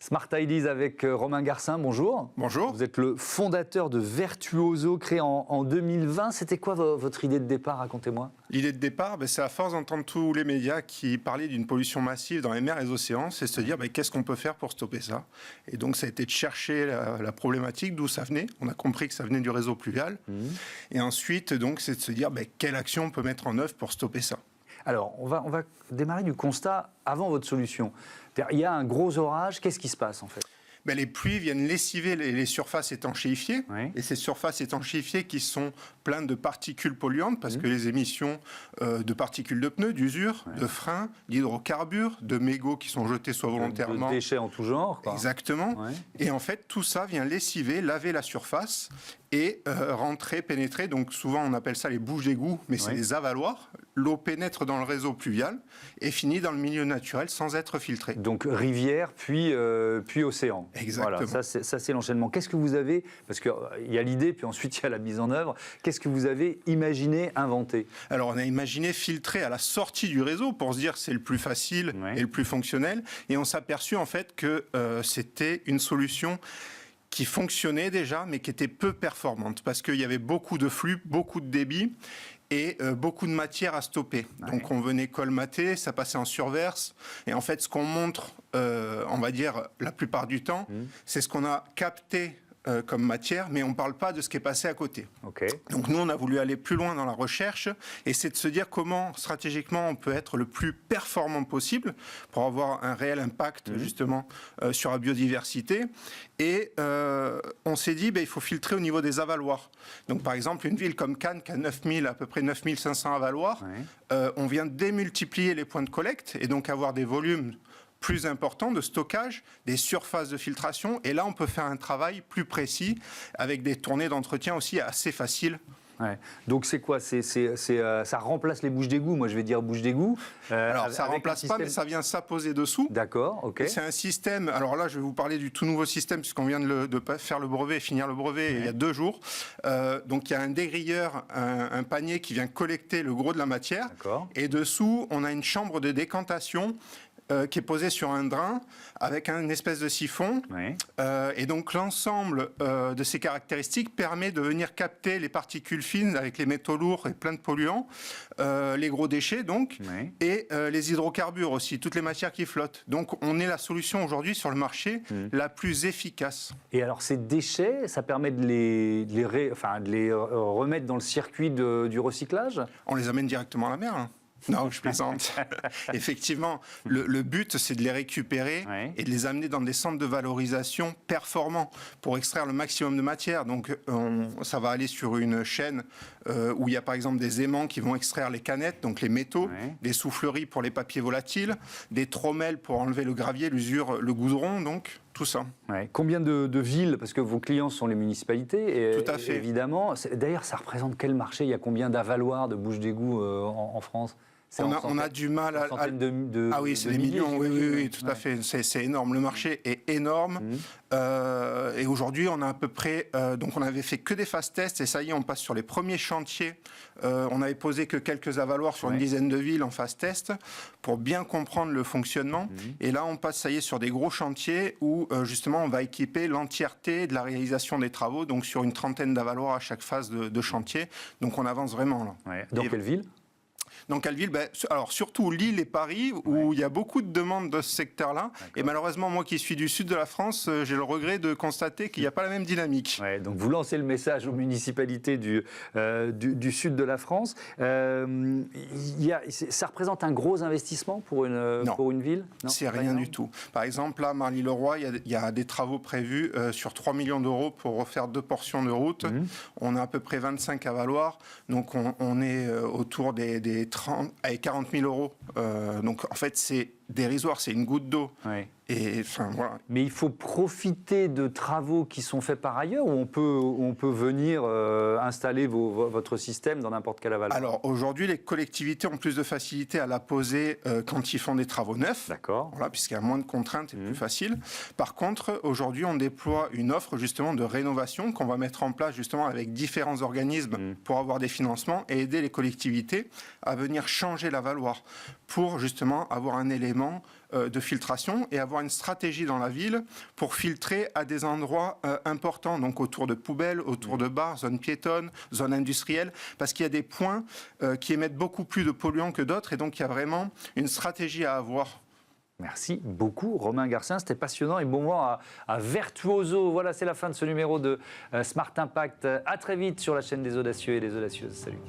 Smart Ideas avec Romain Garcin, bonjour. Bonjour. Vous êtes le fondateur de Virtuoso, créé en 2020. C'était quoi votre idée de départ, racontez-moi. L'idée de départ, c'est à force d'entendre tous les médias qui parlaient d'une pollution massive dans les mers et les océans, c'est de se dire qu'est-ce qu'on peut faire pour stopper ça. Et donc ça a été de chercher la problématique, d'où ça venait. On a compris que ça venait du réseau pluvial. Et ensuite, donc, c'est de se dire quelle action on peut mettre en œuvre pour stopper ça. Alors, on va démarrer du constat avant votre solution. Il y a un gros orage, qu'est-ce qui se passe en fait ? Les pluies viennent lessiver les surfaces étanchéifiées. Oui. Et ces surfaces étanchéifiées qui sont pleines de particules polluantes, parce que les émissions de particules de pneus, d'usure, de freins, d'hydrocarbures, de mégots qui sont jetés soit volontairement... De déchets en tout genre, quoi. Exactement. Ouais. Et en fait, tout ça vient lessiver, laver la surface et rentrer, pénétrer. Donc souvent, on appelle ça les bouches d'égout, mais c'est des avaloirs. L'eau pénètre dans le réseau pluvial et finit dans le milieu naturel sans être filtrée. Donc rivière, puis océan. Exactement. Voilà, ça c'est l'enchaînement. Qu'est-ce que vous avez, parce qu'il y a l'idée, puis ensuite il y a la mise en œuvre, qu'est-ce que vous avez imaginé, inventé ? Alors on a imaginé filtrer à la sortie du réseau pour se dire c'est le plus facile et le plus fonctionnel. Et on s'est aperçu en fait que c'était une solution qui fonctionnait déjà, mais qui était peu performante, parce qu'il y avait beaucoup de flux, beaucoup de débit, et beaucoup de matière à stopper. Ouais. Donc on venait colmater, ça passait en surverse, et en fait ce qu'on montre, on va dire la plupart du temps, c'est ce qu'on a capté comme matière, mais on ne parle pas de ce qui est passé à côté. Okay. Donc nous, on a voulu aller plus loin dans la recherche, et c'est de se dire comment, stratégiquement, on peut être le plus performant possible pour avoir un réel impact, justement, sur la biodiversité. Et on s'est dit, il faut filtrer au niveau des avaloirs. Donc par exemple, une ville comme Cannes, qui a à peu près 9500 avaloirs, on vient démultiplier les points de collecte, et donc avoir des volumes plus important de stockage, des surfaces de filtration, et là on peut faire un travail plus précis avec des tournées d'entretien aussi assez faciles. Ouais. Donc c'est quoi ? Ça remplace les bouches d'égout, moi je vais dire bouches d'égout. Alors ça ne remplace pas, mais ça vient s'apposer dessous. D'accord, ok. C'est un système, alors là je vais vous parler du tout nouveau système, puisqu'on vient de faire le brevet, finir le brevet il y a 2 jours. Donc il y a un dégrilleur, un panier qui vient collecter le gros de la matière. D'accord. Et dessous, on a une chambre de décantation qui est posé sur un drain avec une espèce de siphon. Oui. Et donc l'ensemble de ces caractéristiques permet de venir capter les particules fines avec les métaux lourds et plein de polluants, les gros déchets donc, et les hydrocarbures aussi, toutes les matières qui flottent. Donc on est la solution aujourd'hui sur le marché la plus efficace. Et alors ces déchets, ça permet de les remettre dans le circuit du recyclage ? On les amène directement à la mer, hein. Non, je plaisante. Effectivement, le but, c'est de les récupérer et de les amener dans des centres de valorisation performants pour extraire le maximum de matière. Donc, ça va aller sur une chaîne où il y a par exemple des aimants qui vont extraire les canettes, donc les métaux, des souffleries pour les papiers volatiles, des trommelles pour enlever le gravier, l'usure, le goudron, donc tout ça. Ouais. Combien de villes, parce que vos clients sont les municipalités, tout à fait. Évidemment. D'ailleurs, ça représente quel marché ? Il y a combien d'avaloirs, de bouches d'égout en France ? On a du mal à... Ah oui, c'est des millions, oui, tout à fait. C'est énorme. Le marché est énorme. Et aujourd'hui, on a à peu près... donc, on n'avait fait que des phases tests. Et ça y est, on passe sur les premiers chantiers. On n'avait posé que quelques avaloirs sur une dizaine de villes en phase test pour bien comprendre le fonctionnement. Et là, on passe, ça y est, sur des gros chantiers où, justement, on va équiper l'entièreté de la réalisation des travaux. Donc, sur une trentaine d'avaloirs à chaque phase de chantier. Donc, on avance vraiment, là. Ouais. Dans quelle ville ? Dans quelle ville ? Alors surtout Lille et Paris, où il y a beaucoup de demandes de ce secteur-là. Et malheureusement, moi qui suis du sud de la France, j'ai le regret de constater qu'il n'y a pas la même dynamique. Ouais, donc vous lancez le message aux municipalités du sud de la France. Ça représente un gros investissement pour une ville ? Non, c'est rien du tout. Par exemple, là, Marly-le-Roi, il y a des travaux prévus sur 3 millions d'euros pour refaire 2 portions de route. On a à peu près 25 avaloirs. Donc on est autour des 30 à 40 000 euros. Donc en fait, c'est dérisoire, c'est une goutte d'eau. Oui. Et, enfin, voilà. Mais il faut profiter de travaux qui sont faits par ailleurs, ou on peut venir installer votre système dans n'importe quel avaloir ? Alors aujourd'hui, les collectivités ont plus de facilité à la poser quand ils font des travaux neufs. D'accord. Voilà, puisqu'il y a moins de contraintes et plus facile. Par contre, aujourd'hui, on déploie une offre justement de rénovation qu'on va mettre en place justement avec différents organismes pour avoir des financements et aider les collectivités à venir changer l'avaloir pour justement avoir un élément justement de filtration et avoir une stratégie dans la ville pour filtrer à des endroits importants, donc autour de poubelles, autour de bars, zones piétonnes, zones industrielles, parce qu'il y a des points qui émettent beaucoup plus de polluants que d'autres, et donc il y a vraiment une stratégie à avoir. Merci beaucoup, Romain Garcin. C'était passionnant et bon vent à Virtuoso. Voilà, c'est la fin de ce numéro de Smart Impact. À très vite sur la chaîne des Audacieux et des Audacieuses. Salut.